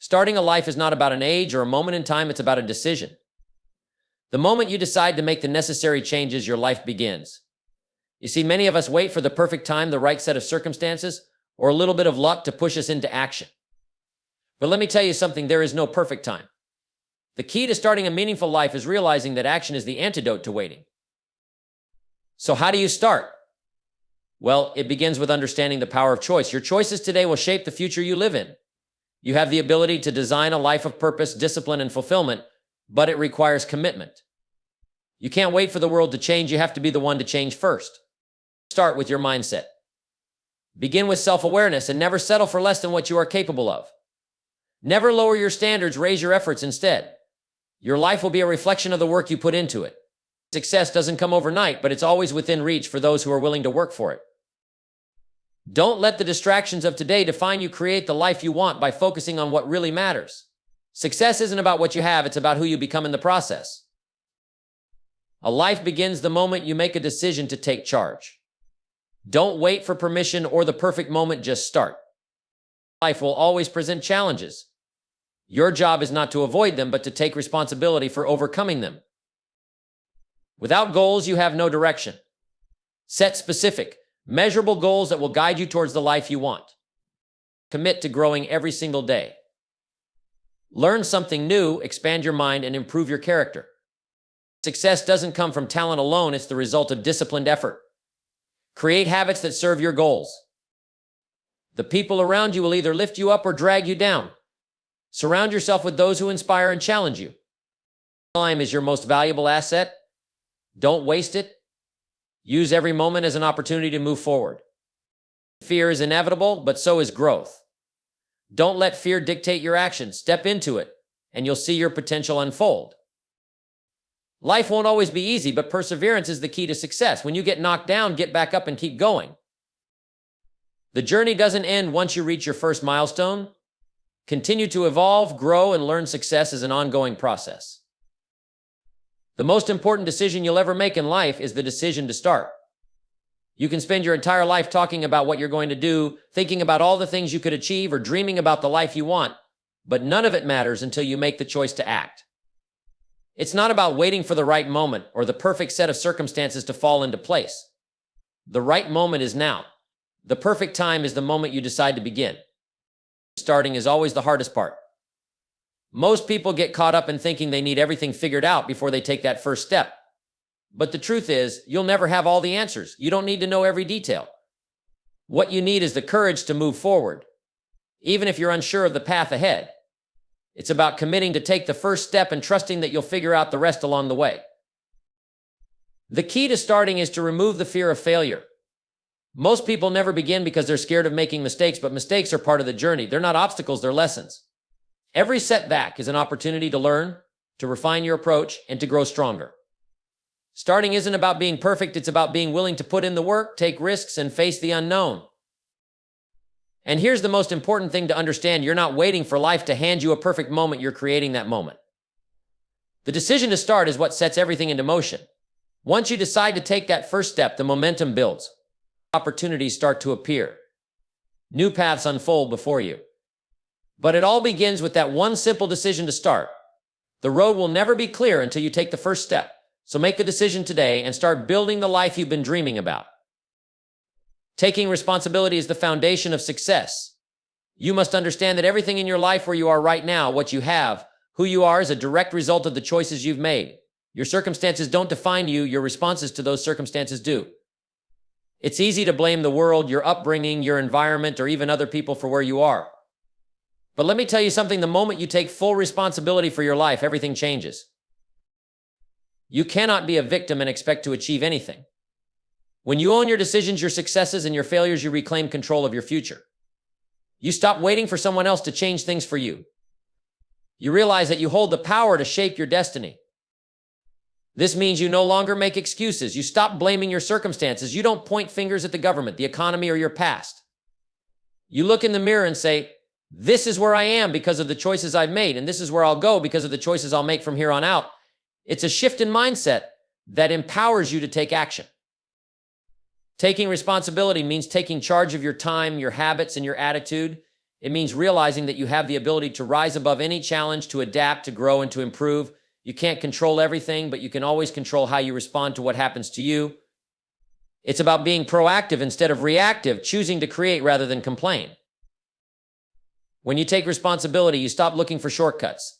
Starting a life is not about an age or a moment in time, it's about a decision. The moment you decide to make the necessary changes, your life begins. You see, many of us wait for the perfect time, the right set of circumstances, or a little bit of luck to push us into action. But let me tell you something, there is no perfect time. The key to starting a meaningful life is realizing that action is the antidote to waiting. So how do you start? Well, it begins with understanding the power of choice. Your choices today will shape the future you live in. You have the ability to design a life of purpose, discipline, and fulfillment, but it requires commitment. You can't wait for the world to change. You have to be the one to change first. Start with your mindset. Begin with self-awareness and never settle for less than what you are capable of. Never lower your standards, raise your efforts instead. Your life will be a reflection of the work you put into it. Success doesn't come overnight, but it's always within reach for those who are willing to work for it. Don't let the distractions of today define you. Create the life you want by focusing on what really matters. Success isn't about what you have, it's about who you become in the process. A life begins the moment you make a decision to take charge. Don't wait for permission or the perfect moment, just start. Life will always present challenges. Your job is not to avoid them, but to take responsibility for overcoming them. Without goals, you have no direction. Set specific, measurable goals that will guide you towards the life you want. Commit to growing every single day. Learn something new, expand your mind, and improve your character. Success doesn't come from talent alone, it's the result of disciplined effort. Create habits that serve your goals. The people around you will either lift you up or drag you down. Surround yourself with those who inspire and challenge you. Time is your most valuable asset. Don't waste it. Use every moment as an opportunity to move forward. Fear is inevitable, but so is growth. Don't let fear dictate your actions. Step into it, and you'll see your potential unfold. Life won't always be easy, but perseverance is the key to success. When you get knocked down, get back up and keep going. The journey doesn't end once you reach your first milestone. Continue to evolve, grow, and learn. Success is an ongoing process. The most important decision you'll ever make in life is the decision to start. You can spend your entire life talking about what you're going to do, thinking about all the things you could achieve, or dreaming about the life you want, but none of it matters until you make the choice to act. It's not about waiting for the right moment or the perfect set of circumstances to fall into place. The right moment is now. The perfect time is the moment you decide to begin. Starting is always the hardest part. Most people get caught up in thinking they need everything figured out before they take that first step. But the truth is, you'll never have all the answers. You don't need to know every detail. What you need is the courage to move forward, even if you're unsure of the path ahead. It's about committing to take the first step and trusting that you'll figure out the rest along the way. The key to starting is to remove the fear of failure. Most people never begin because they're scared of making mistakes, but mistakes are part of the journey. They're not obstacles, they're lessons. Every setback is an opportunity to learn, to refine your approach, and to grow stronger. Starting isn't about being perfect, it's about being willing to put in the work, take risks, and face the unknown. And here's the most important thing to understand, you're not waiting for life to hand you a perfect moment, you're creating that moment. The decision to start is what sets everything into motion. Once you decide to take that first step, the momentum builds. Opportunities start to appear. New paths unfold before you. But it all begins with that one simple decision to start. The road will never be clear until you take the first step. So make the decision today and start building the life you've been dreaming about. Taking responsibility is the foundation of success. You must understand that everything in your life where you are right now, what you have, who you are, is a direct result of the choices you've made. Your circumstances don't define you, your responses to those circumstances do. It's easy to blame the world, your upbringing, your environment, or even other people for where you are. But let me tell you something, the moment you take full responsibility for your life, everything changes. You cannot be a victim and expect to achieve anything. When you own your decisions, your successes, and your failures, you reclaim control of your future. You stop waiting for someone else to change things for you. You realize that you hold the power to shape your destiny. This means you no longer make excuses. You stop blaming your circumstances. You don't point fingers at the government, the economy, or your past. You look in the mirror and say, this is where I am because of the choices I've made, and this is where I'll go because of the choices I'll make from here on out. It's a shift in mindset that empowers you to take action. Taking responsibility means taking charge of your time, your habits, and your attitude. It means realizing that you have the ability to rise above any challenge, to adapt, to grow, and to improve. You can't control everything, but you can always control how you respond to what happens to you. It's about being proactive instead of reactive, choosing to create rather than complain. When you take responsibility, you stop looking for shortcuts.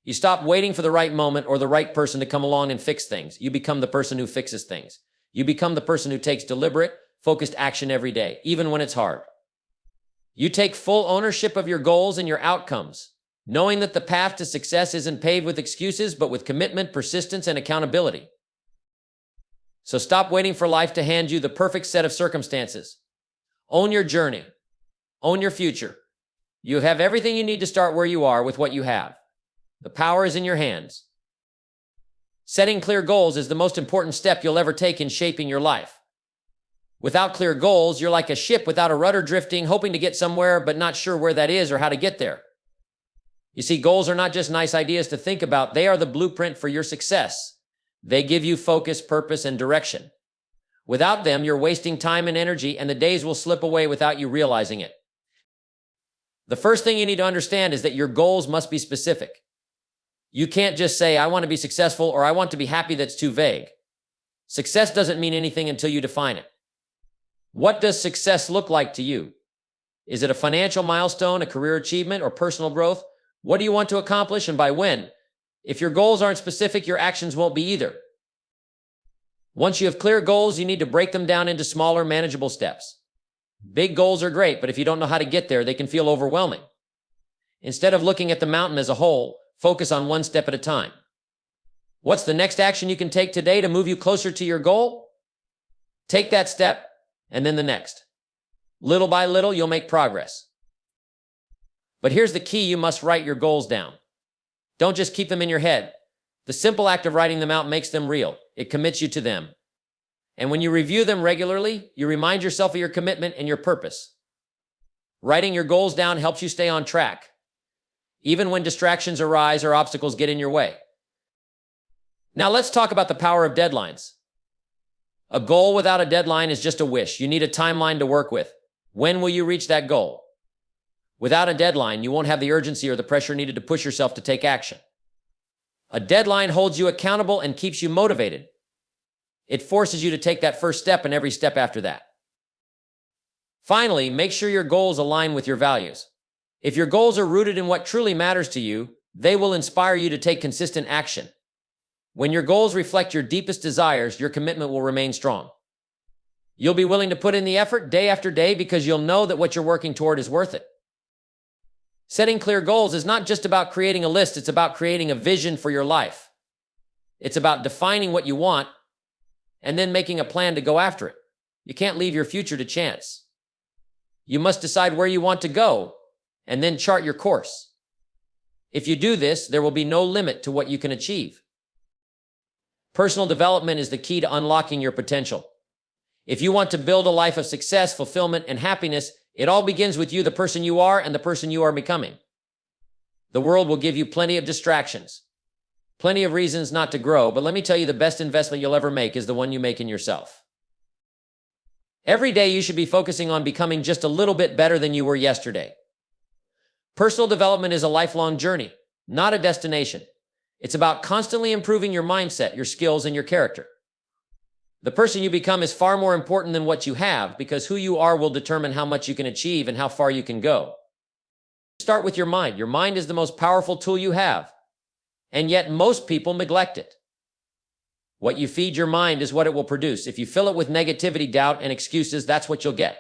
You stop waiting for the right moment or the right person to come along and fix things. You become the person who fixes things. You become the person who takes deliberate, focused action every day, even when it's hard. You take full ownership of your goals and your outcomes, knowing that the path to success isn't paved with excuses, but with commitment, persistence, and accountability. So stop waiting for life to hand you the perfect set of circumstances. Own your journey. Own your future. You have everything you need to start where you are with what you have. The power is in your hands. Setting clear goals is the most important step you'll ever take in shaping your life. Without clear goals, you're like a ship without a rudder drifting, hoping to get somewhere, but not sure where that is or how to get there. You see, goals are not just nice ideas to think about. They are the blueprint for your success. They give you focus, purpose, and direction. Without them, you're wasting time and energy, and the days will slip away without you realizing it. The first thing you need to understand is that your goals must be specific. You can't just say, I want to be successful or I want to be happy. That's too vague. Success doesn't mean anything until you define it. What does success look like to you? Is it a financial milestone, a career achievement, or personal growth? What do you want to accomplish and by when? If your goals aren't specific, your actions won't be either. Once you have clear goals, you need to break them down into smaller, manageable steps. Big goals are great, but if you don't know how to get there, they can feel overwhelming. Instead of looking at the mountain as a whole, focus on one step at a time. What's the next action you can take today to move you closer to your goal? Take that step, and then the next. Little by little, you'll make progress. But here's the key: you must write your goals down. Don't just keep them in your head. The simple act of writing them out makes them real. It commits you to them. And when you review them regularly, you remind yourself of your commitment and your purpose. Writing your goals down helps you stay on track, even when distractions arise or obstacles get in your way. Now let's talk about the power of deadlines. A goal without a deadline is just a wish. You need a timeline to work with. When will you reach that goal? Without a deadline, you won't have the urgency or the pressure needed to push yourself to take action. A deadline holds you accountable and keeps you motivated. It forces you to take that first step and every step after that. Finally, make sure your goals align with your values. If your goals are rooted in what truly matters to you, they will inspire you to take consistent action. When your goals reflect your deepest desires, your commitment will remain strong. You'll be willing to put in the effort day after day because you'll know that what you're working toward is worth it. Setting clear goals is not just about creating a list, it's about creating a vision for your life. It's about defining what you want and then making a plan to go after it. You can't leave your future to chance. You must decide where you want to go and then chart your course. If you do this, there will be no limit to what you can achieve. Personal development is the key to unlocking your potential. If you want to build a life of success, fulfillment, and happiness, it all begins with you, the person you are and the person you are becoming. The world will give you plenty of distractions, plenty of reasons not to grow, but let me tell you, the best investment you'll ever make is the one you make in yourself. Every day you should be focusing on becoming just a little bit better than you were yesterday. Personal development is a lifelong journey, not a destination. It's about constantly improving your mindset, your skills, and your character. The person you become is far more important than what you have, because who you are will determine how much you can achieve and how far you can go. Start with your mind. Your mind is the most powerful tool you have, and yet most people neglect it. What you feed your mind is what it will produce. If you fill it with negativity, doubt, and excuses, that's what you'll get.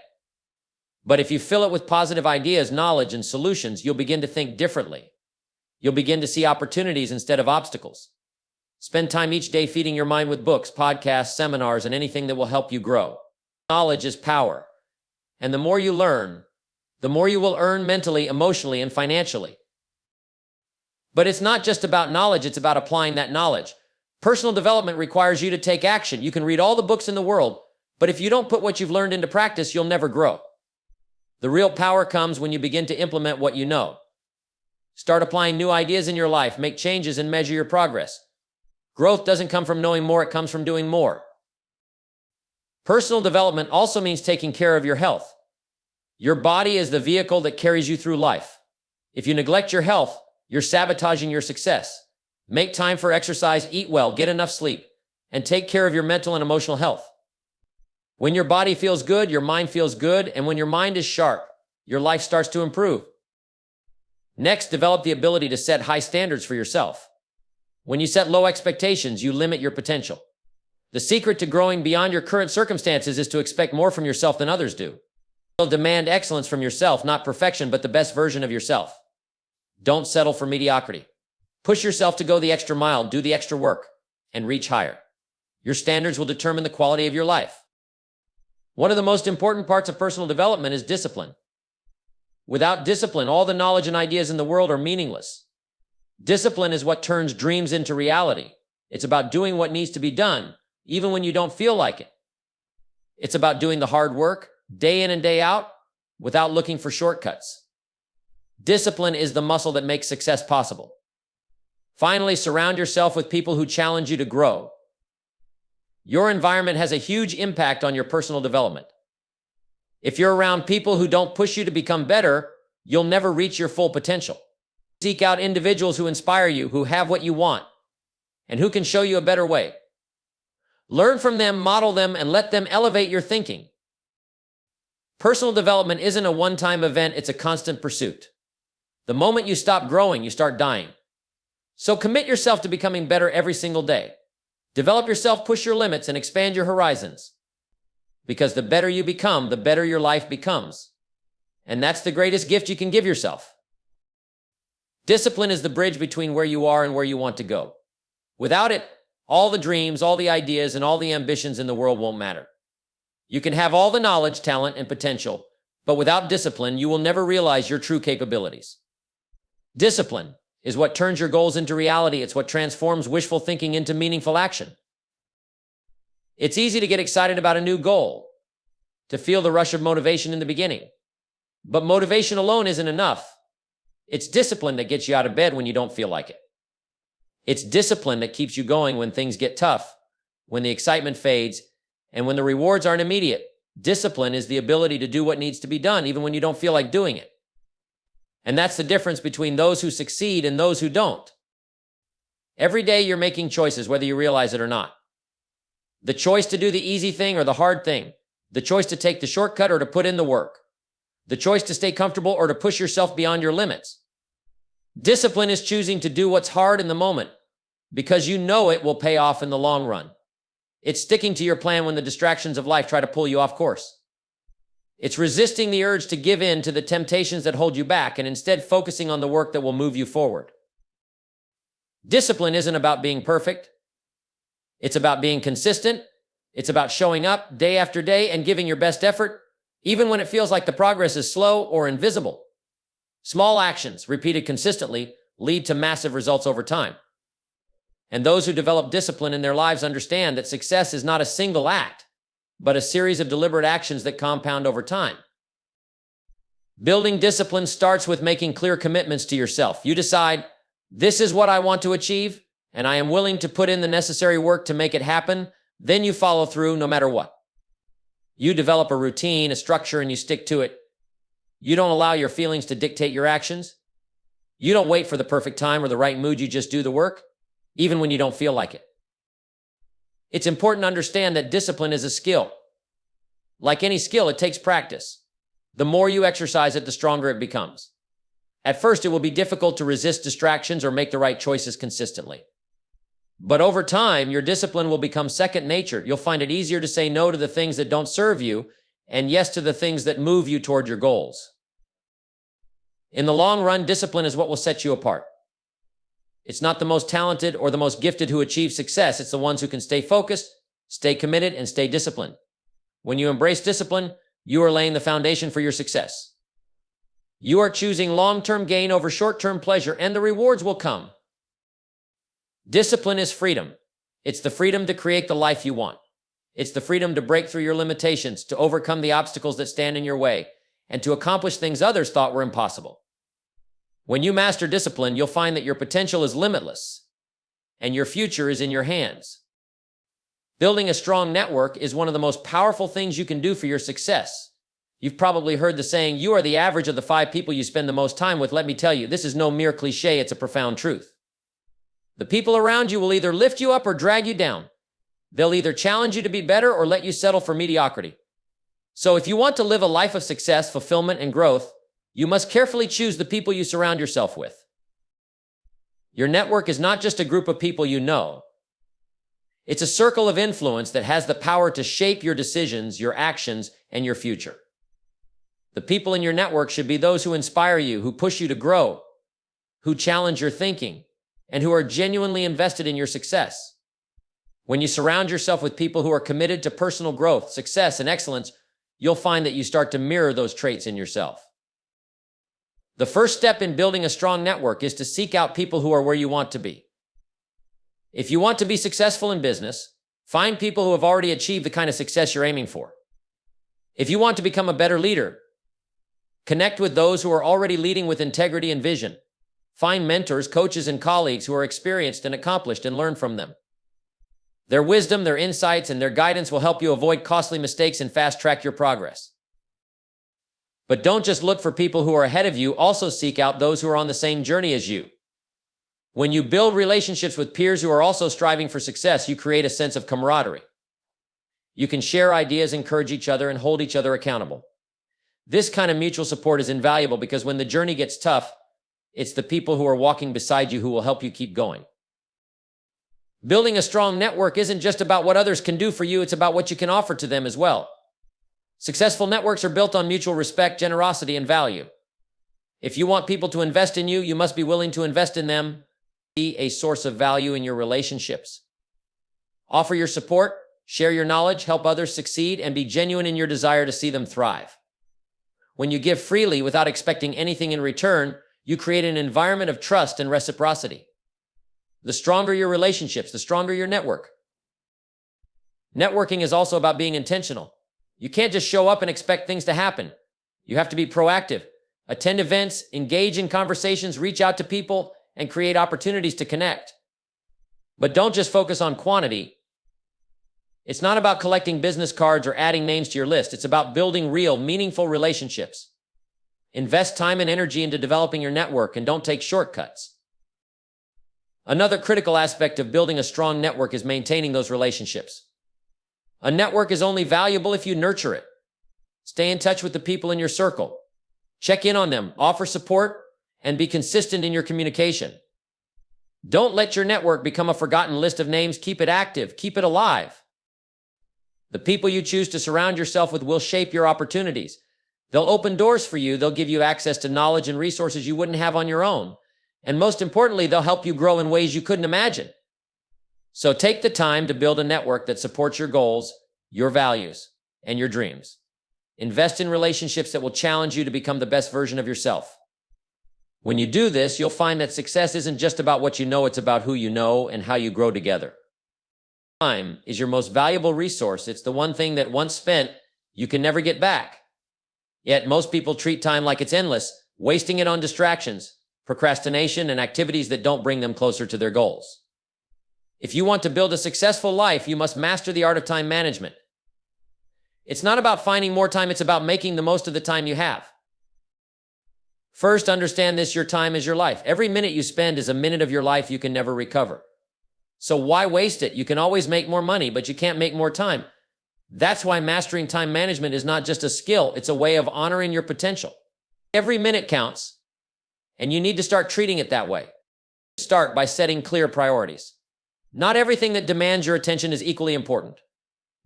But if you fill it with positive ideas, knowledge, and solutions, you'll begin to think differently. You'll begin to see opportunities instead of obstacles. Spend time each day feeding your mind with books, podcasts, seminars, and anything that will help you grow. Knowledge is power. And the more you learn, the more you will earn mentally, emotionally, and financially. But it's not just about knowledge, it's about applying that knowledge. Personal development requires you to take action. You can read all the books in the world, but if you don't put what you've learned into practice, you'll never grow. The real power comes when you begin to implement what you know. Start applying new ideas in your life, make changes, and measure your progress. Growth doesn't come from knowing more, it comes from doing more. Personal development also means taking care of your health. Your body is the vehicle that carries you through life. If you neglect your health, you're sabotaging your success. Make time for exercise, eat well, get enough sleep, and take care of your mental and emotional health. When your body feels good, your mind feels good, and when your mind is sharp, your life starts to improve. Next, develop the ability to set high standards for yourself. When you set low expectations, you limit your potential. The secret to growing beyond your current circumstances is to expect more from yourself than others do. Demand excellence from yourself, not perfection, but the best version of yourself. Don't settle for mediocrity. Push yourself to go the extra mile, do the extra work, and reach higher. Your standards will determine the quality of your life. One of the most important parts of personal development is discipline. Without discipline, all the knowledge and ideas in the world are meaningless. Discipline is what turns dreams into reality. It's about doing what needs to be done, even when you don't feel like it. It's about doing the hard work, day in and day out, without looking for shortcuts. Discipline is the muscle that makes success possible. Finally, surround yourself with people who challenge you to grow. Your environment has a huge impact on your personal development. If you're around people who don't push you to become better, you'll never reach your full potential. Seek out individuals who inspire you, who have what you want, and who can show you a better way. Learn from them, model them, and let them elevate your thinking. Personal development isn't a one-time event, it's a constant pursuit. The moment you stop growing, you start dying. So commit yourself to becoming better every single day. Develop yourself, push your limits, and expand your horizons. Because the better you become, the better your life becomes. And that's the greatest gift you can give yourself. Discipline is the bridge between where you are and where you want to go. Without it, all the dreams, all the ideas, and all the ambitions in the world won't matter. You can have all the knowledge, talent, and potential, but without discipline, you will never realize your true capabilities. Discipline is what turns your goals into reality. It's what transforms wishful thinking into meaningful action. It's easy to get excited about a new goal, to feel the rush of motivation in the beginning. But motivation alone isn't enough. It's discipline that gets you out of bed when you don't feel like it. It's discipline that keeps you going when things get tough, when the excitement fades, and when the rewards aren't immediate. Discipline is the ability to do what needs to be done, even when you don't feel like doing it. And that's the difference between those who succeed and those who don't. Every day you're making choices, whether you realize it or not. The choice to do the easy thing or the hard thing. The choice to take the shortcut or to put in the work. The choice to stay comfortable or to push yourself beyond your limits. Discipline is choosing to do what's hard in the moment because you know it will pay off in the long run. It's sticking to your plan when the distractions of life try to pull you off course. It's resisting the urge to give in to the temptations that hold you back and instead focusing on the work that will move you forward. Discipline isn't about being perfect. It's about being consistent. It's about showing up day after day and giving your best effort, even when it feels like the progress is slow or invisible. Small actions, repeated consistently, lead to massive results over time. And those who develop discipline in their lives understand that success is not a single act, but a series of deliberate actions that compound over time. Building discipline starts with making clear commitments to yourself. You decide, this is what I want to achieve, and I am willing to put in the necessary work to make it happen. Then you follow through no matter what. You develop a routine, a structure, and you stick to it. You don't allow your feelings to dictate your actions. You don't wait for the perfect time or the right mood. You just do the work, even when you don't feel like it. It's important to understand that discipline is a skill. Like any skill, it takes practice. The more you exercise it, the stronger it becomes. At first, it will be difficult to resist distractions or make the right choices consistently. But over time, your discipline will become second nature. You'll find it easier to say no to the things that don't serve you and yes to the things that move you toward your goals. In the long run, discipline is what will set you apart. It's not the most talented or the most gifted who achieve success. It's the ones who can stay focused, stay committed, and stay disciplined. When you embrace discipline, you are laying the foundation for your success. You are choosing long-term gain over short-term pleasure, and the rewards will come. Discipline is freedom. It's the freedom to create the life you want. It's the freedom to break through your limitations, to overcome the obstacles that stand in your way, and to accomplish things others thought were impossible. When you master discipline, you'll find that your potential is limitless, and your future is in your hands. Building a strong network is one of the most powerful things you can do for your success. You've probably heard the saying, you are the average of the 5 people you spend the most time with. Let me tell you, this is no mere cliche, it's a profound truth. The people around you will either lift you up or drag you down. They'll either challenge you to be better or let you settle for mediocrity. So if you want to live a life of success, fulfillment, and growth, you must carefully choose the people you surround yourself with. Your network is not just a group of people you know. It's a circle of influence that has the power to shape your decisions, your actions, and your future. The people in your network should be those who inspire you, who push you to grow, who challenge your thinking, and who are genuinely invested in your success. When you surround yourself with people who are committed to personal growth, success, and excellence, you'll find that you start to mirror those traits in yourself. The first step in building a strong network is to seek out people who are where you want to be. If you want to be successful in business, find people who have already achieved the kind of success you're aiming for. If you want to become a better leader, connect with those who are already leading with integrity and vision. Find mentors, coaches, and colleagues who are experienced and accomplished and learn from them. Their wisdom, their insights, and their guidance will help you avoid costly mistakes and fast-track your progress. But don't just look for people who are ahead of you, also seek out those who are on the same journey as you. When you build relationships with peers who are also striving for success, you create a sense of camaraderie. You can share ideas, encourage each other, and hold each other accountable. This kind of mutual support is invaluable because when the journey gets tough, it's the people who are walking beside you who will help you keep going. Building a strong network isn't just about what others can do for you, it's about what you can offer to them as well. Successful networks are built on mutual respect, generosity, and value. If you want people to invest in you, you must be willing to invest in them. Be a source of value in your relationships. Offer your support, share your knowledge, help others succeed, and be genuine in your desire to see them thrive. When you give freely without expecting anything in return, you create an environment of trust and reciprocity. The stronger your relationships, the stronger your network. Networking is also about being intentional. You can't just show up and expect things to happen. You have to be proactive. Attend events, engage in conversations, reach out to people, and create opportunities to connect. But don't just focus on quantity. It's not about collecting business cards or adding names to your list. It's about building real, meaningful relationships. Invest time and energy into developing your network and don't take shortcuts. Another critical aspect of building a strong network is maintaining those relationships. A network is only valuable if you nurture it. Stay in touch with the people in your circle. Check in on them, offer support, and be consistent in your communication. Don't let your network become a forgotten list of names. Keep it active, keep it alive. The people you choose to surround yourself with will shape your opportunities. They'll open doors for you, they'll give you access to knowledge and resources you wouldn't have on your own. And most importantly, they'll help you grow in ways you couldn't imagine. So take the time to build a network that supports your goals, your values, and your dreams. Invest in relationships that will challenge you to become the best version of yourself. When you do this, you'll find that success isn't just about what you know, it's about who you know and how you grow together. Time is your most valuable resource. It's the one thing that once spent, you can never get back. Yet most people treat time like it's endless, wasting it on distractions, procrastination, and activities that don't bring them closer to their goals. If you want to build a successful life, you must master the art of time management. It's not about finding more time, it's about making the most of the time you have. First, understand this: your time is your life. Every minute you spend is a minute of your life you can never recover. So why waste it? You can always make more money, but you can't make more time. That's why mastering time management is not just a skill, it's a way of honoring your potential. Every minute counts, and you need to start treating it that way. Start by setting clear priorities. Not everything that demands your attention is equally important.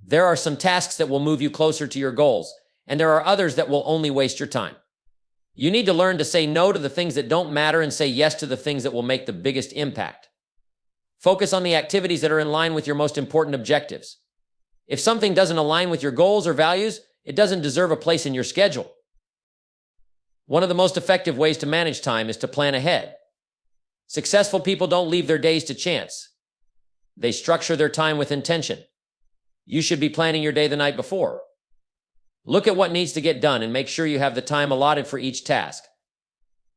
There are some tasks that will move you closer to your goals, and there are others that will only waste your time. You need to learn to say no to the things that don't matter and say yes to the things that will make the biggest impact. Focus on the activities that are in line with your most important objectives. If something doesn't align with your goals or values, it doesn't deserve a place in your schedule. One of the most effective ways to manage time is to plan ahead. Successful people don't leave their days to chance. They structure their time with intention. You should be planning your day the night before. Look at what needs to get done and make sure you have the time allotted for each task.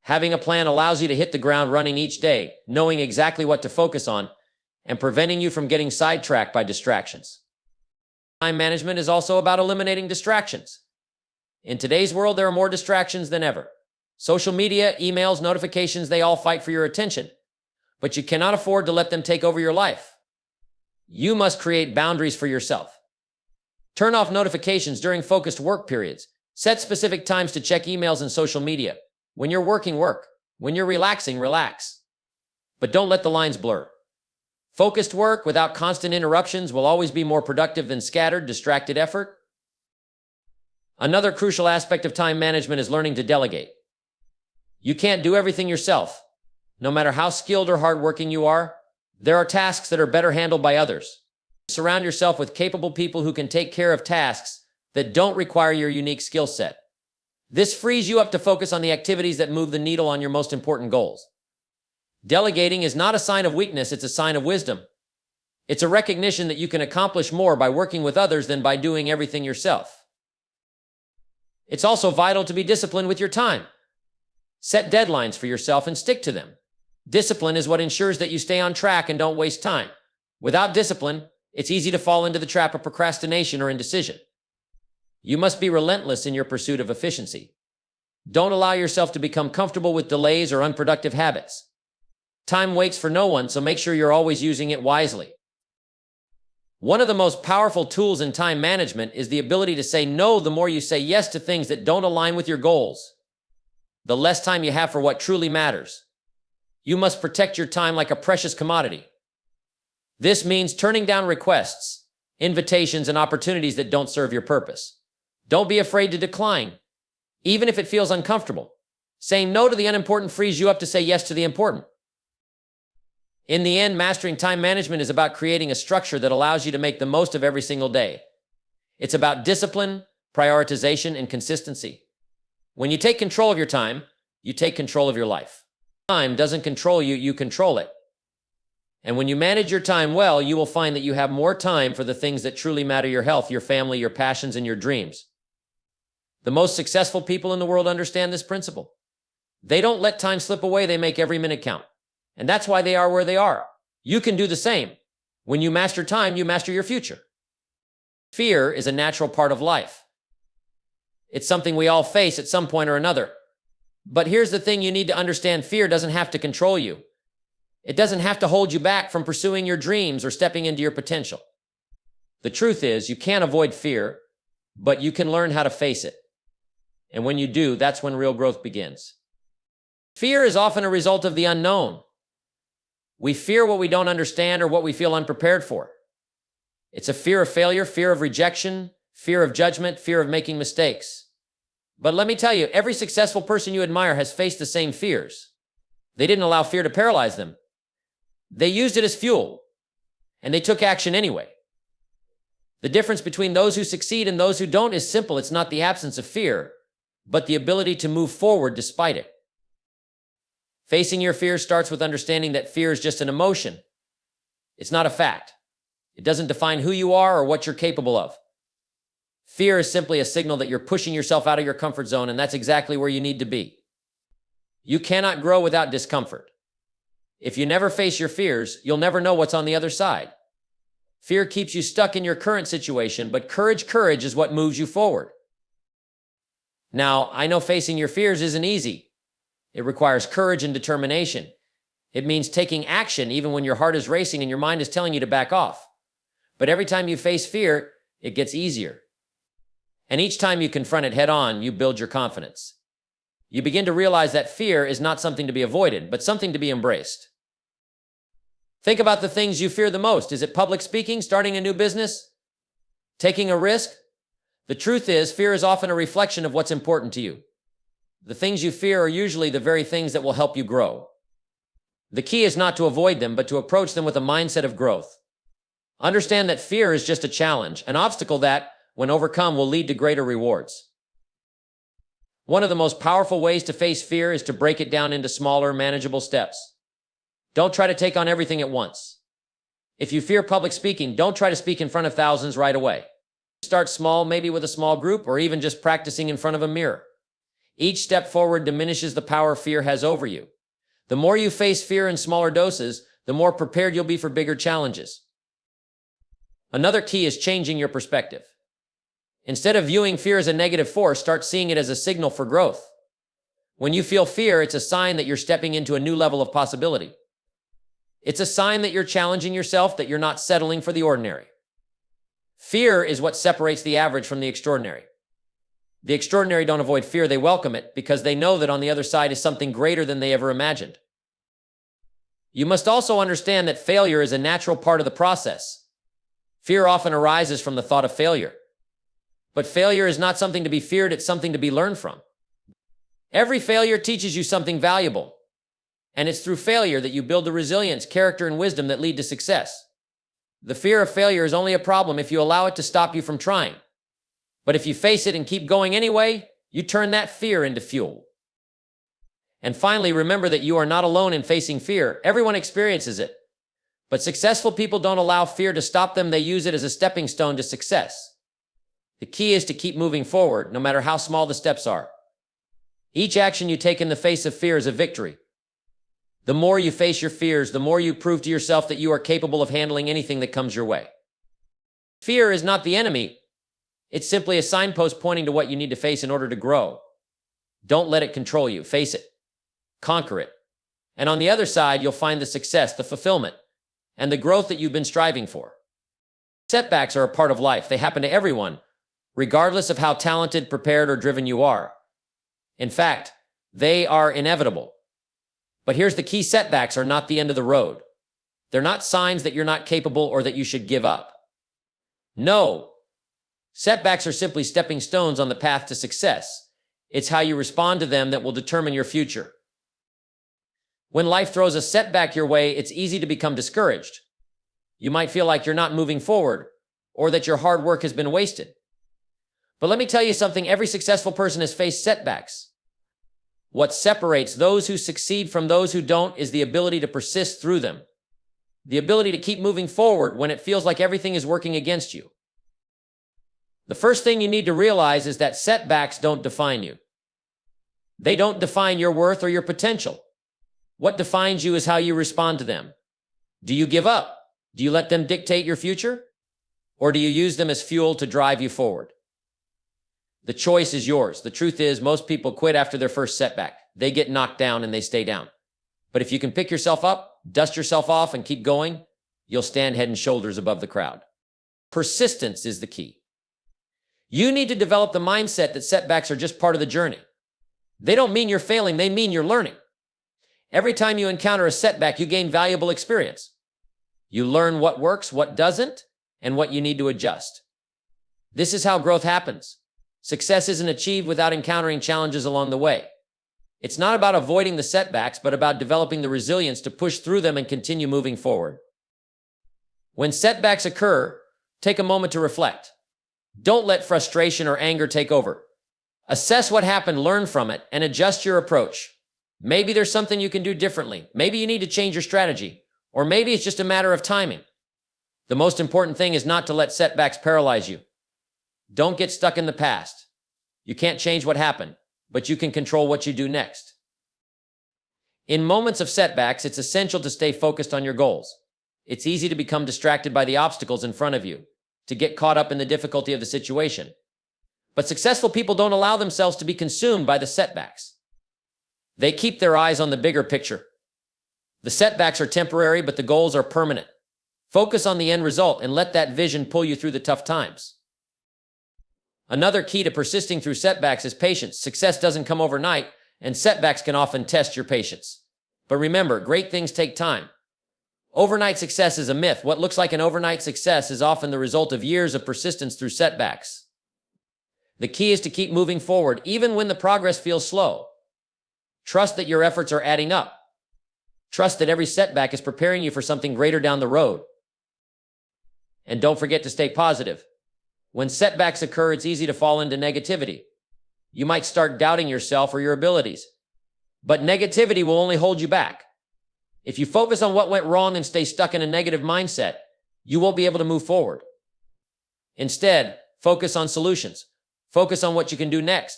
Having a plan allows you to hit the ground running each day, knowing exactly what to focus on, and preventing you from getting sidetracked by distractions. Time management is also about eliminating distractions. In today's world, there are more distractions than ever. Social media, emails, notifications, they all fight for your attention. But you cannot afford to let them take over your life. You must create boundaries for yourself. Turn off notifications during focused work periods. Set specific times to check emails and social media. When you're working, work. When you're relaxing, relax. But don't let the lines blur. Focused work without constant interruptions will always be more productive than scattered, distracted effort. Another crucial aspect of time management is learning to delegate. You can't do everything yourself. No matter how skilled or hardworking you are, there are tasks that are better handled by others. Surround yourself with capable people who can take care of tasks that don't require your unique skill set. This frees you up to focus on the activities that move the needle on your most important goals. Delegating is not a sign of weakness, it's a sign of wisdom. It's a recognition that you can accomplish more by working with others than by doing everything yourself. It's also vital to be disciplined with your time. Set deadlines for yourself and stick to them. Discipline is what ensures that you stay on track and don't waste time. Without discipline, it's easy to fall into the trap of procrastination or indecision. You must be relentless in your pursuit of efficiency. Don't allow yourself to become comfortable with delays or unproductive habits. Time waits for no one, so make sure you're always using it wisely. One of the most powerful tools in time management is the ability to say no. The more you say yes to things that don't align with your goals, the less time you have for what truly matters. You must protect your time like a precious commodity. This means turning down requests, invitations, and opportunities that don't serve your purpose. Don't be afraid to decline, even if it feels uncomfortable. Saying no to the unimportant frees you up to say yes to the important. In the end, mastering time management is about creating a structure that allows you to make the most of every single day. It's about discipline, prioritization, and consistency. When you take control of your time, you take control of your life. Time doesn't control you, you control it. And when you manage your time well, you will find that you have more time for the things that truly matter: your health, your family, your passions, and your dreams. The most successful people in the world understand this principle. They don't let time slip away, they make every minute count. And that's why they are where they are. You can do the same. When you master time, you master your future. Fear is a natural part of life. It's something we all face at some point or another. But here's the thing you need to understand: fear doesn't have to control you. It doesn't have to hold you back from pursuing your dreams or stepping into your potential. The truth is, you can't avoid fear, but you can learn how to face it. And when you do, that's when real growth begins. Fear is often a result of the unknown. We fear what we don't understand or what we feel unprepared for. It's a fear of failure, fear of rejection, fear of judgment, fear of making mistakes. But let me tell you, every successful person you admire has faced the same fears. They didn't allow fear to paralyze them. They used it as fuel, and they took action anyway. The difference between those who succeed and those who don't is simple. It's not the absence of fear, but the ability to move forward despite it. Facing your fear starts with understanding that fear is just an emotion. It's not a fact. It doesn't define who you are or what you're capable of. Fear is simply a signal that you're pushing yourself out of your comfort zone, and that's exactly where you need to be. You cannot grow without discomfort. If you never face your fears, you'll never know what's on the other side. Fear keeps you stuck in your current situation, but courage is what moves you forward. Now, I know facing your fears isn't easy. It requires courage and determination. It means taking action even when your heart is racing and your mind is telling you to back off. But every time you face fear, it gets easier. And each time you confront it head on, you build your confidence. You begin to realize that fear is not something to be avoided, but something to be embraced. Think about the things you fear the most. Is it public speaking, starting a new business, taking a risk? The truth is, fear is often a reflection of what's important to you. The things you fear are usually the very things that will help you grow. The key is not to avoid them, but to approach them with a mindset of growth. Understand that fear is just a challenge, an obstacle that, when overcome, will lead to greater rewards. One of the most powerful ways to face fear is to break it down into smaller, manageable steps. Don't try to take on everything at once. If you fear public speaking, don't try to speak in front of thousands right away. Start small, maybe with a small group, or even just practicing in front of a mirror. Each step forward diminishes the power fear has over you. The more you face fear in smaller doses, the more prepared you'll be for bigger challenges. Another key is changing your perspective. Instead of viewing fear as a negative force, start seeing it as a signal for growth. When you feel fear, it's a sign that you're stepping into a new level of possibility. It's a sign that you're challenging yourself, that you're not settling for the ordinary. Fear is what separates the average from the extraordinary. The extraordinary don't avoid fear, they welcome it because they know that on the other side is something greater than they ever imagined. You must also understand that failure is a natural part of the process. Fear often arises from the thought of failure. But failure is not something to be feared, it's something to be learned from. Every failure teaches you something valuable. And it's through failure that you build the resilience, character, and wisdom that lead to success. The fear of failure is only a problem if you allow it to stop you from trying. But if you face it and keep going anyway, you turn that fear into fuel. And finally, remember that you are not alone in facing fear. Everyone experiences it. But successful people don't allow fear to stop them. They use it as a stepping stone to success. The key is to keep moving forward, no matter how small the steps are. Each action you take in the face of fear is a victory. The more you face your fears, the more you prove to yourself that you are capable of handling anything that comes your way. Fear is not the enemy. It's simply a signpost pointing to what you need to face in order to grow. Don't let it control you. Face it. Conquer it. And on the other side, you'll find the success, the fulfillment, and the growth that you've been striving for. Setbacks are a part of life. They happen to everyone, regardless of how talented, prepared, or driven you are. In fact, they are inevitable. But here's the key: setbacks are not the end of the road. They're not signs that you're not capable or that you should give up. No. Setbacks are simply stepping stones on the path to success. It's how you respond to them that will determine your future. When life throws a setback your way, it's easy to become discouraged. You might feel like you're not moving forward or that your hard work has been wasted. But let me tell you something, every successful person has faced setbacks. What separates those who succeed from those who don't is the ability to persist through them. The ability to keep moving forward when it feels like everything is working against you. The first thing you need to realize is that setbacks don't define you. They don't define your worth or your potential. What defines you is how you respond to them. Do you give up? Do you let them dictate your future? Or do you use them as fuel to drive you forward? The choice is yours. The truth is, most people quit after their first setback. They get knocked down and they stay down. But if you can pick yourself up, dust yourself off, and keep going, you'll stand head and shoulders above the crowd. Persistence is the key. You need to develop the mindset that setbacks are just part of the journey. They don't mean you're failing, they mean you're learning. Every time you encounter a setback, you gain valuable experience. You learn what works, what doesn't, and what you need to adjust. This is how growth happens. Success isn't achieved without encountering challenges along the way. It's not about avoiding the setbacks, but about developing the resilience to push through them and continue moving forward. When setbacks occur, take a moment to reflect. Don't let frustration or anger take over. Assess what happened, learn from it, and adjust your approach. Maybe there's something you can do differently. Maybe you need to change your strategy, or maybe it's just a matter of timing. The most important thing is not to let setbacks paralyze you. Don't get stuck in the past. You can't change what happened, but you can control what you do next. In moments of setbacks, it's essential to stay focused on your goals. It's easy to become distracted by the obstacles in front of you, to get caught up in the difficulty of the situation. But successful people don't allow themselves to be consumed by the setbacks. They keep their eyes on the bigger picture. The setbacks are temporary, but the goals are permanent. Focus on the end result and let that vision pull you through the tough times. Another key to persisting through setbacks is patience. Success doesn't come overnight, and setbacks can often test your patience. But remember, great things take time. Overnight success is a myth. What looks like an overnight success is often the result of years of persistence through setbacks. The key is to keep moving forward, even when the progress feels slow. Trust that your efforts are adding up. Trust that every setback is preparing you for something greater down the road. And don't forget to stay positive. When setbacks occur, it's easy to fall into negativity. You might start doubting yourself or your abilities. But negativity will only hold you back. If you focus on what went wrong and stay stuck in a negative mindset, you won't be able to move forward. Instead, focus on solutions. Focus on what you can do next.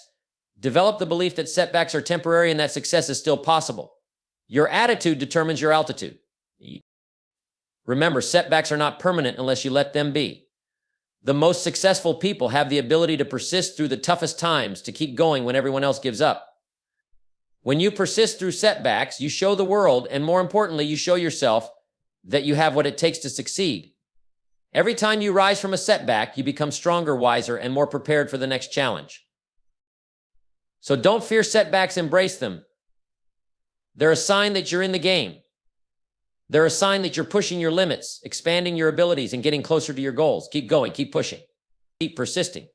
Develop the belief that setbacks are temporary and that success is still possible. Your attitude determines your altitude. Remember, setbacks are not permanent unless you let them be. The most successful people have the ability to persist through the toughest times, to keep going when everyone else gives up. When you persist through setbacks, you show the world, and more importantly, you show yourself that you have what it takes to succeed. Every time you rise from a setback, you become stronger, wiser, and more prepared for the next challenge. So don't fear setbacks, embrace them. They're a sign that you're in the game. They're a sign that you're pushing your limits, expanding your abilities, and getting closer to your goals. Keep going, keep pushing, keep persisting.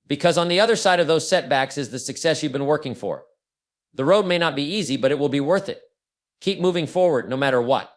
Because on the other side of those setbacks is the success you've been working for. The road may not be easy, but it will be worth it. Keep moving forward no matter what.